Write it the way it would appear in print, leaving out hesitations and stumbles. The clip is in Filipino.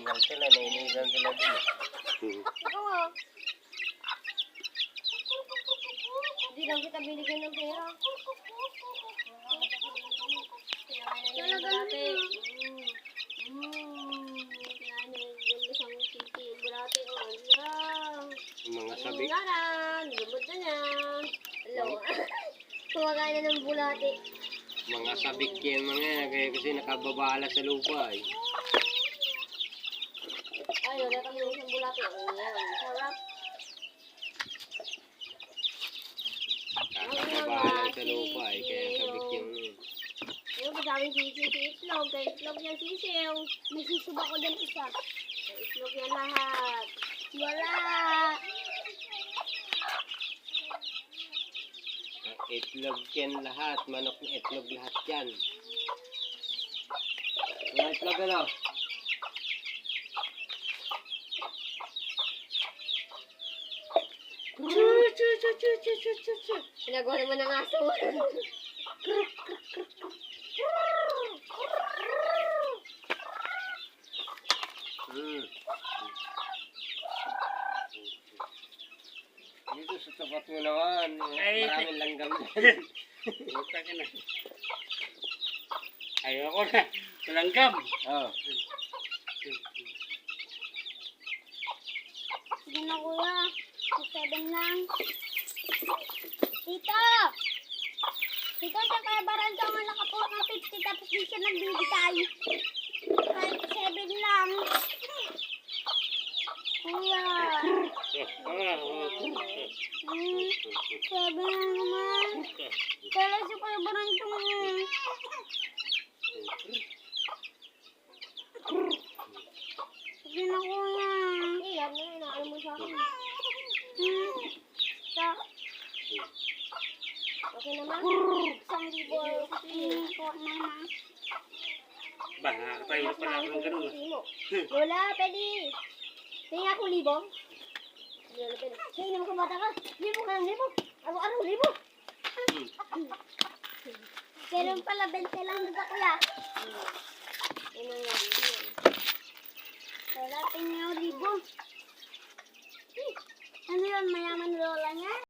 Tingal sila, nainigan sila din. Ikaw nga. Hindi lang kita binigyan ng pera. Talaga natin. Kaya yung isang kinti yung bulate. Mga sabik. Nilubot na niya. Hello. Kumakain na ng bulate. Mga sabik yan mga yan. Kaya kasi nakababala sa lupa eh. Ay, natatang yung isang bulate. Ayan, sarap. Nakababala sa lupa eh. Kaya sabik yung Yung masaming sisiw si itlog. Kaya itlog yan sisiw. May sisuba ko dyan isa. Kaya itlog yan lahat. Wala. itlog yan lahat. Manok na itlog lahat yan. Mga itlog ano? Pinagawa naman ng aso. Dito sa tapat mo naman. Maraming langgam na. Puta ka na. Ayoko na. Langgam. Oh. Sige na kuya. 7 lang. Tito! Tito, siya kaya barang sa mga nakapuha ng 50 tapos di siya nagbibigay. Kahit 7 lang. Kuya. 7 lang naman. Kaya siya kaya barang ito mo. Sige na kuya. Iyan na, inaano mo sa akin. Okay naman? 1,000 po naman. Ba, nakakatayo na pala ako ng ganun. Lola, pwede. Tingnan ako libo. Lola, pwede. Sige naman kung bata ka. Libo ka ng libo. Araw-araw libo. Kailan pala, 20 lang dito kuya. Yan ang libo. Lola, tingnan ako libo. Ano yun, mayaman lola niya?